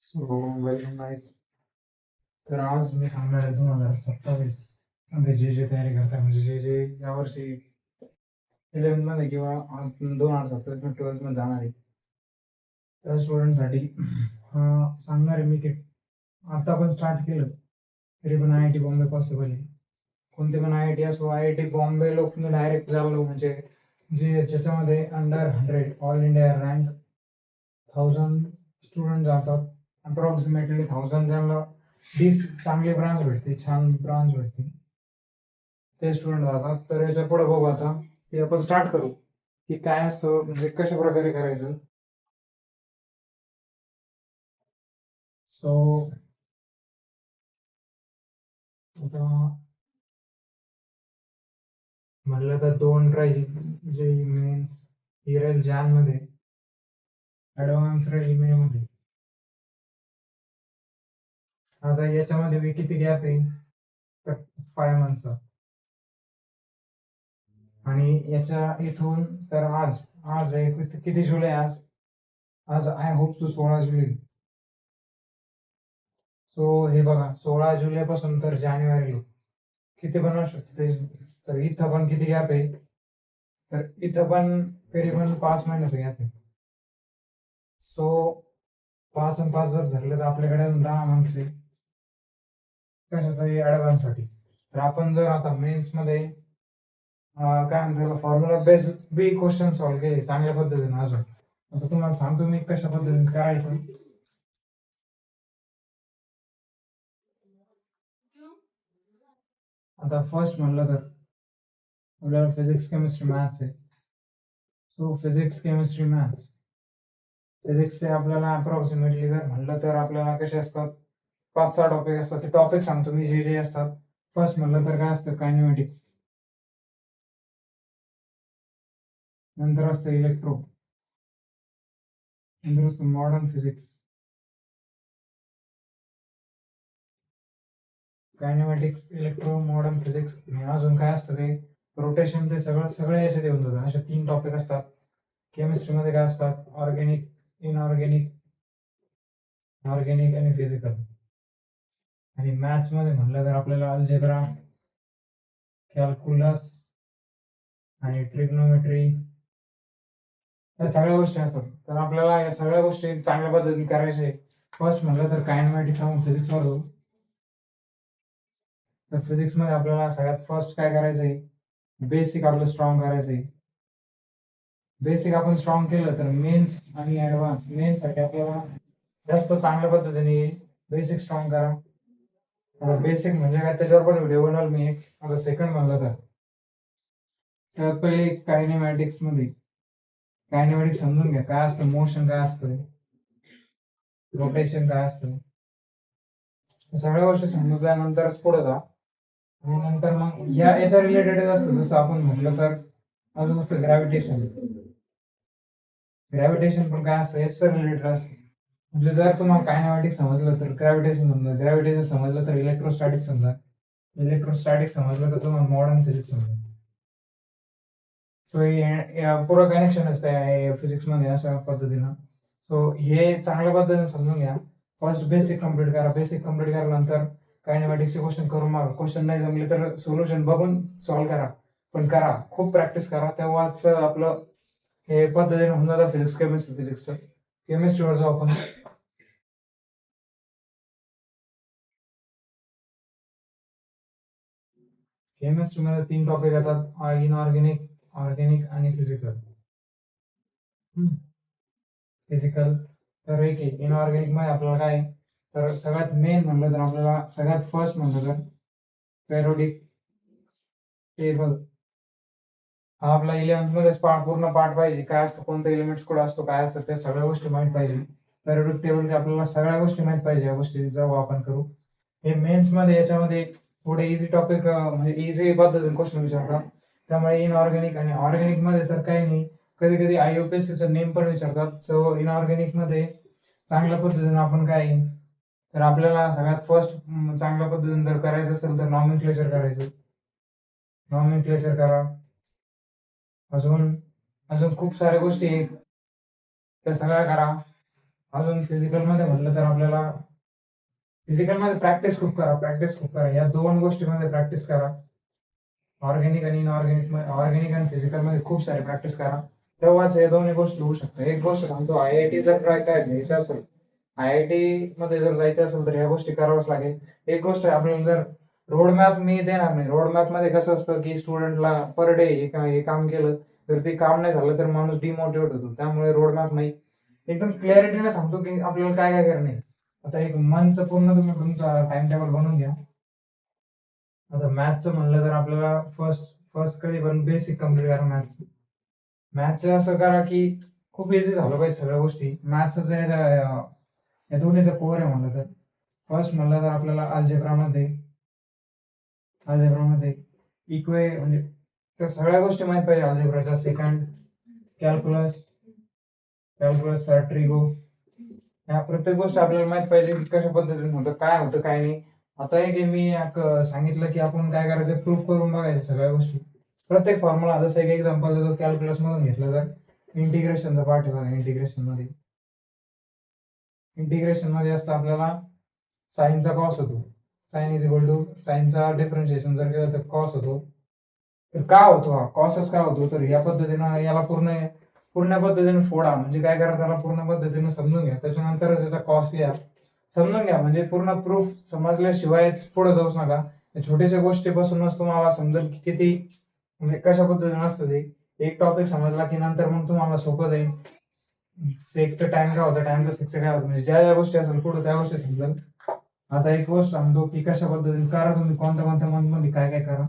So welcome guys. तर आज मी सांगणार आहे 2027 मध्ये जे जे तयारी करताय, म्हणजे जे जे यावर्षी 11th मध्ये किंवा 2027 मध्ये 12th मध्ये जाणार आहे त्या स्टुडंटसाठी सांगणार आहे मी की आता आपण स्टार्ट केलं तरी पण I I T Bombay possible आहे. कोणते पण आय आय टी असो, आय आय टी बॉम्बे लोक तुम्ही डायरेक्ट झालो म्हणजे जे ज्याच्यामध्ये under 100 all India rank 1000 student जातात. अप्रॉक्सिमेटली 1000 ज्यांना 20 चांगली ब्रांच भेटते, छान ब्रांच भेटते, ते स्टुडंट जातात. तर याच्या पुढे बघू आता की आपण स्टार्ट करू की काय असतं, म्हणजे कशा प्रकारे करायचं. सो आता म्हणलं तर 2 राहील, जे मेन्स ही राहील मध्ये, ॲडव्हान्स राहील मे मध्ये. आता याच्यामध्ये मी किती गॅप आहे तर 5 मंथचा, आणि याच्या इथून तर आज आज आहे किती जुलै, आज आज I hope so 16 July. So हे बघा, 16 जुलै पासून तर जानेवारी किती पण असू शकते. तर इथं पण किती गॅप आहे, तर इथं पण तरी पण 5 महिन्याचा गॅप आहे. सो 5 आणि 5 जर धरले तर आपल्याकडे 10 मंथ्स आहे कशासाठी, ॲडव्हान्ससाठी. तर आपण जर आता मेन्समध्ये काय म्हणतो फॉर्म्युला बेस्ड बी क्वेश्चन सॉल्व्ह केले चांगल्या पद्धतीने. अजून आता तुम्हाला सांगतो मी कशा पद्धतीने करायचं. आता फर्स्ट म्हणलं तर आपल्याला फिजिक्स केमिस्ट्री मॅथ्स आहे. सो फिजिक्स केमिस्ट्री मॅथ्स, फिजिक्सचे आपल्याला अप्रॉक्सिमेटली जर म्हणलं तर आपल्याला कसे असतात, 5-6 टॉपिक असतात. ते टॉपिक सांगतो मी जे जे असतात. फर्स्ट म्हणलं तर काय असतं, कायनेमॅटिक्स. नंतर असतं इलेक्ट्रो. नंतर असतं modern physics. Kinematics, electro, modern physics. आणि अजून काय असतं ते रोटेशन. ते सगळे याच्यात येऊन जातात. असे 3 टॉपिक असतात. केमिस्ट्रीमध्ये काय असतात, ऑर्गॅनिक, इनऑर्गॅनिक, ऑर्गॅनिक आणि फिजिकल. आणि मॅथ्स मध्ये म्हणलं तर आपल्याला अल्जेब्रा, कॅल्क्युलस आणि ट्रिग्नोमेट्री, या सगळ्या गोष्टी असतात. तर आपल्याला या सगळ्या गोष्टी चांगल्या पद्धतीने करायचे. फर्स्ट म्हणलं तर कायनेमॅटिक्स आपण फिजिक्सवर जाऊ. तर फिजिक्स मध्ये आपल्याला सगळ्यात फर्स्ट काय करायचंय, बेसिक आपलं स्ट्रॉंग करायचंय. बेसिक आपण स्ट्रॉंग केलं तर मेन्स आणि ऍडव्हान्स, मेन्स साठी आपल्याला जास्त चांगल्या पद्धतीने बेसिक स्ट्रॉंग करा. आता बेसिक म्हणजे काय, त्याच्यावर पण व्हिडिओ बनवल मी एक. आता सेकंड म्हणलं तर पहिले कायनेमॅटिक्स मध्ये कायनेमॅटिक्स समजून घ्या. काय असतं मोशन, काय असतं रोटेशन, काय असतं, सगळ्या गोष्टी समजल्यानंतरच पुढे जा. आणि नंतर मग याच्या रिलेटेड असतं. जसं आपण म्हटलं तर अजून असतं ग्रॅव्हिटेशन. ग्रॅव्हिटेशन पण काय असतं, याच्या रिलेटेड असतं. म्हणजे जर तुम्हाला कायनेमॅटिक्स समजलं तर ग्रॅव्हिटेशन समजा, ग्रॅव्हिटेशन समजलं तर इलेक्ट्रोस्टॅटिक समजा, इलेक्ट्रोस्टॅटिक समजलं तर तुम्हाला मॉडर्न फिजिक्स समजा. सो हे पुरं कनेक्शन असतं फिजिक्स मध्ये अशा पद्धतीनं. सो हे चांगल्या पद्धतीने समजून घ्या. फर्स्ट बेसिक कम्प्लीट करा. बेसिक कम्प्लीट केल्यानंतर कायनेमॅटिक्सचे क्वेश्चन करून मागा. क्वेश्चन नाही जमले तर सोल्युशन बघून सॉल्व्ह करा. पण करा, खूप प्रॅक्टिस करा, तेव्हाच आपलं हे पद्धतीने होऊन जातं फिजिक्स केमिस्ट्री. फिजिक्सचं केमिस्ट्रीवर जाऊ आपण. केमिस्ट्रीमध्ये 3 टॉपिक येतात, इनऑर्गॅनिक, ऑर्गॅनिक आणि फिजिकल. फिजिकल तर एक आहे. इनऑर्गॅनिक मध्ये आपल्याला काय, तर सगळ्यात मेन म्हणलं तर आपल्याला सगळ्यात फर्स्ट म्हणलं तर पेरियोडिक टेबल हा आपला 11th मध्येच पूर्ण पाठ पाहिजे. काय असतं, कोणतं एलिमेंट्स कुठं असतो, काय असतं, त्या सगळ्या गोष्टी माहित पाहिजे. पेरियोडिक टेबलच्या आपल्याला सगळ्या गोष्टी माहित पाहिजे. या गोष्टी जेव्हा आपण करू हे मेन्स मध्ये, याच्यामध्ये थोडे इझी टॉपिक, म्हणजे इझी पद्धतीने क्वेश्चन विचारतात. त्यामुळे इनऑर्गॅनिक आणि ऑर्गॅनिक मध्ये तर काही नाही, कधी कधी IUPACC नेम पण विचारतात. सो इनऑर्गॅनिक मध्ये चांगल्या पद्धतीने आपण काय, तर आपल्याला सगळ्यात फर्स्ट चांगल्या पद्धतीने जर करायचं असेल तर नॉमेनक्लेचर करायचं. नॉमेनक्लेचर करा. अजून अजून खूप साऱ्या गोष्टी आहेत, त्या सगळ्या करा. अजून फिजिकलमध्ये म्हणलं तर आपल्याला फिजिकलमध्ये प्रॅक्टिस खूप करा. या 2 गोष्टींमध्ये प्रॅक्टिस करा. ऑर्गॅनिक आणि ऑर्गॅनिक आणि फिजिकलमध्ये खूप सारी प्रॅक्टिस करा. तेव्हाच हे दोन्ही गोष्टी होऊ शकतात. एक गोष्ट सांगतो, IIT जर ट्राय घ्यायचं असेल, IIT मध्ये जर जायचं असेल तर ह्या गोष्टी कराव्याच लागेल. एक गोष्ट आहे, आपल्याला जर रोड मॅप मी देणार नाही. रोड मॅपमध्ये कसं असतं, की स्टुडंटला पर डे हे काम केलं तर ते काम नाही झालं तर माणूस डिमोटिवेट होतो. त्यामुळे रोड मॅप नाही. एकदम क्लॅरिटीने सांगतो, की आपल्याला काय-काय करणे. आता एक मंथचं पूर्ण तुम्ही तुमचा टाईम टेबल बनवून घ्या. आता मॅथ्सचं म्हणलं तर आपल्याला फर्स्ट फर्स्ट कधी पण बेसिक कंप्लीट करा मॅथ्स. मॅथ्सचं असं करा, की खूप इझी झालं पाहिजे सगळ्या गोष्टी. मॅथ्सचं या दोन्हीचा कोर आहे म्हणलं तर. फर्स्ट म्हणलं तर आपल्याला अल्जेब्रामध्ये म्हणजे त्या सगळ्या गोष्टी माहीत पाहिजे अल्जेब्राच्या. Second calculus, third trigo. ह्या प्रत्येक गोष्ट आपल्याला माहित पाहिजे, की कशा पद्धतीने होतं, काय नाही. आता एक मी सांगितलं, की आपण काय करायचं, प्रूफ करून बघायचं सगळ्या गोष्टी. प्रत्येक फॉर्म्युला जसं एक एक्झाम्पल देतो, कॅल्क्युलस मधून घेतलं तर इंटिग्रेशनचा पार्ट आहे बघा. इंटिग्रेशन मध्ये असतं आपल्याला साईनचा कॉस होतो. साइन इज इक्वल टू साईनचा डिफरन्शिएशन जर केलं तर कॉस होतो. तर का होतो हा कॉसच का होतो, तर या पद्धतीनं याला पूर्ण पूर्ण पद्धतीने फोडा. म्हणजे काय करा, त्याला पूर्ण पद्धतीने समजून घ्या, त्याच्यानंतरच याचा कॉस घ्या. समजून घ्या म्हणजे पूर्ण प्रूफ समजल्याशिवाय पुढे जाऊच नका. छोट्याशा गोष्टीपासूनच तुम्हाला समजेल की किती म्हणजे कशा पद्धतीने असतं ते. एक टॉपिक समजला की नंतर मग तुम्हाला सोपं जाईल. सेकचं टाइम काय होतं, टाइमचं सेकचं काय होतं, म्हणजे ज्या ज्या गोष्टी असेल पुढे त्या गोष्टी समजेल. आता एक गोष्ट सांगतो, की कशा पद्धतीने करा तुम्ही, कोणत्या कोणत्या मंथ मध्ये काय काय करा.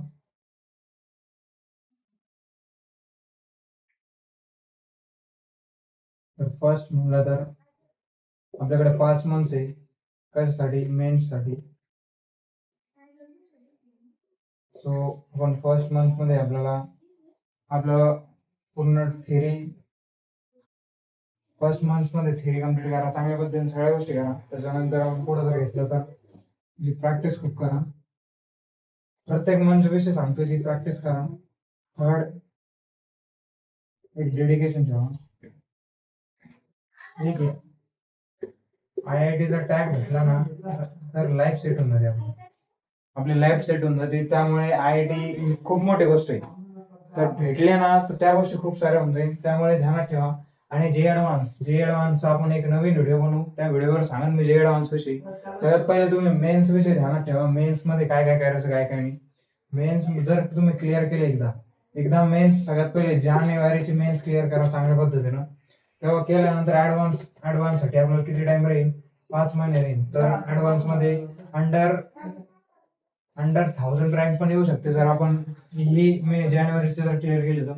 तर फर्स्ट म्हणलं तर आपल्याकडे 5 मंथ्स आहे. कशासाठी, मेन्ससाठी. सो आपण फर्स्ट मंथ मध्ये आपल्याला आपलं पूर्ण थिअरी फर्स्ट मंथ मध्ये थिअरी कम्प्लीट करा. चांगल्या पद्धतीने सगळ्या गोष्टी करा. त्याच्यानंतर आपण पुढे जर घेतलं तर प्रॅक्टिस खूप करा. प्रत्येक मंथ विषय सांगतो की प्रॅक्टिस करा. थर्ड, एक डेडिकेशन ठेवा. ठीक आहे. IITचा टॅग घेतला ना तर लाईफ सेट होऊन जाते आपली लाईफ सेट होऊन जाते. त्यामुळे IIT खूप मोठी गोष्ट आहे. तर भेटले ना तर त्या गोष्टी खूप साऱ्या होऊन जाईल. त्यामुळे ध्यानात ठेवा. आणि जे ॲडव्हान्स आपण एक नवीन व्हिडिओ बनवू. त्या व्हिडिओवर सांगेन मी जे ॲडव्हान्स विषयी. सगळ्यात पहिले तुम्ही मेन्स विषयी ध्यानात ठेवा. मेन्स मध्ये काय काय करायचं, काय काय नाही. मेन्स जर तुम्ही क्लिअर केले एकदा मेन्स सगळ्यात पहिले जानेवारीची मेन्स क्लिअर करा चांगल्या पद्धतीनं. तेव्हा केल्यानंतर ऍडव्हान्स साठी आपल्याला किती टाइम राहील, 5 महिने राहील. तर ऍडव्हान्स मध्ये अंडर 1000 रँक पण येऊ शकते जर आपण ही जानेवारीची जर क्लिअर केली तर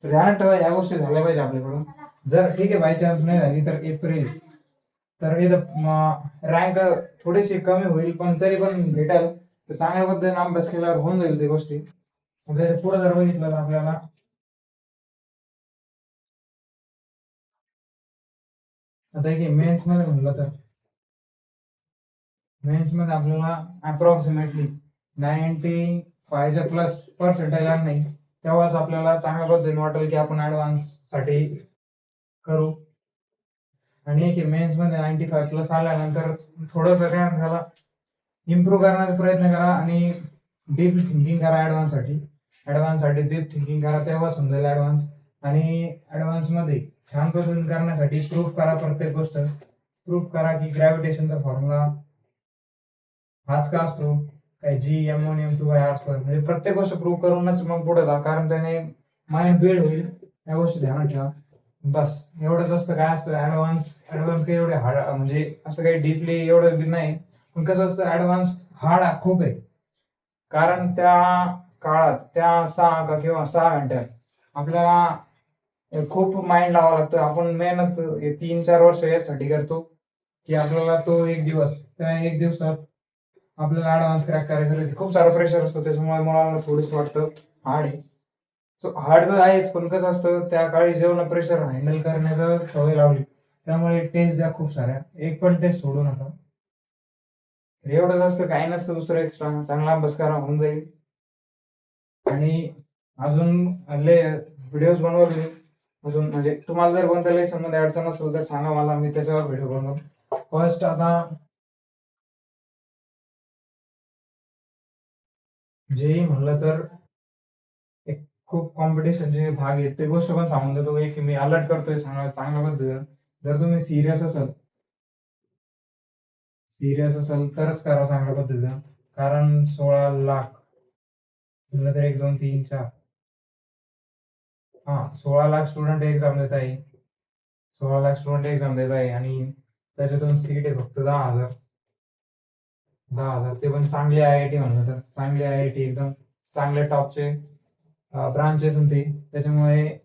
ध्यान ठेवा या गोष्टी झाल्या पाहिजे आपल्याकडून. जर ठीक आहे बाय चान्स नाही झाली तर एप्रिल, तर इथं रँक थोडीशी कमी होईल पण तरी पण भेटेल. तर चांगल्या पद्धतीने अभ्यास केल्यावर होऊन जाईल ते गोष्टी. पुढे जर बघितलं तर आपल्याला आता एक मेन्स मध्ये म्हणलं तर मेन्स मध्ये आपल्याला अप्रॉक्सिमेटली 95च्या प्लस पर्सेंटेज नाही, तेव्हाच आपल्याला चांगल्या पद्धतीने वाटेल की आपण ऍडव्हान्स साठी करू. आणि एक मेन्स मध्ये 95 प्लस आल्यानंतर थोडंसं काय त्याला इम्प्रूव्ह करण्याचा प्रयत्न करा आणि डीप थिंकिंग करा. ऍडव्हान्स साठी डीप थिंकिंग करा, तेव्हा समजेल ऍडव्हान्स. आणि ऍडव्हान्स मध्ये छान पद्धतीने करण्यासाठी प्रूफ करा. प्रत्येक गोष्ट प्रूफ करा की ग्रॅव्हिटेशनचा फॉर्म्युला हाच का असतो, काय G(m1m2/r²). म्हणजे प्रत्येक गोष्ट प्रूव्ह करूनच मग पुढे जा, कारण त्याने माइंड बिल्ड होईल. या गोष्टी ध्यानात ठेवा. बस एवढंच असतं. काय असतं ऍडव्हान्स काही एवढे हार्ड म्हणजे असं काही डीपली एवढं बी नाही. पण कसं असतं ऍडव्हान्स हार्ड खूप आहे. कारण त्या काळात त्या 6 घंट्यात आपल्याला खूप माइंड लावावं लागतं. आपण मेहनत 3-4 वर्ष यासाठी करतो की आपल्याला तो एक दिवस त्या एक दिवसात आपल्याला ऍडव्हान्स क्रॅक करायचं. खूप सारं प्रेशर असतं, त्याच्यामुळे मला थोडंच वाटतं हार्ड आहे. सो हार्ड तर आहेच, पण कसं असतं त्या काळी जेवण प्रेशर हँडल करण्याचं सवय लावली. त्यामुळे टेस्ट द्या खूप साऱ्या, एक पण टेस्ट सोडू नका. एवढंच असतं, काही नसतं दुसरं एक्स्ट्रा. चांगला अभ्यास करा, होऊन जाईल. आणि अजून व्हिडिओज बनवले अजून म्हणजे तुम्हाला जर कोणत्या लेसन मध्ये अडचण असेल तर सांगा मला, मी त्याच्यावर व्हिडिओ बनवू. फर्स्ट आता जेई म्हणलं तर एक खूप कॉम्पिटिशनचे भाग आहेत, ते गोष्ट पण सांगून देतो की मी अलर्ट करतोय चांगल्या पद्धतीनं. जर तुम्ही सिरियस असाल तरच करा चांगल्या पद्धतीनं. कारण 16,00,000 म्हणलं तर 1, 2, 3, 4 16,00,000 स्टुडंट एक्झाम देत आहे. 16,00,000 स्टुडंट एक्झाम देत आहे आणि त्याच्यातून सीट आहे फक्त 10,000. 10,000 ते पण चांगले IIT म्हणलं तर चांगले IIT एकदम चांगले टॉपचे ब्रांचेस ते. त्याच्यामुळे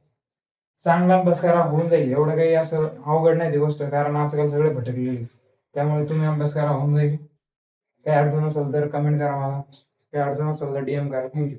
चांगला अभ्यास करा, होऊन जाईल. एवढं काही असं अवघड नाही ती गोष्ट, कारण आजकाल सगळे भटकलेले. त्यामुळे तुम्ही अभ्यास करा, होऊन जाईल. काही अडचण असेल तर कमेंट करा मला. काही अडचण असेल तर DM करा. थँक्यू.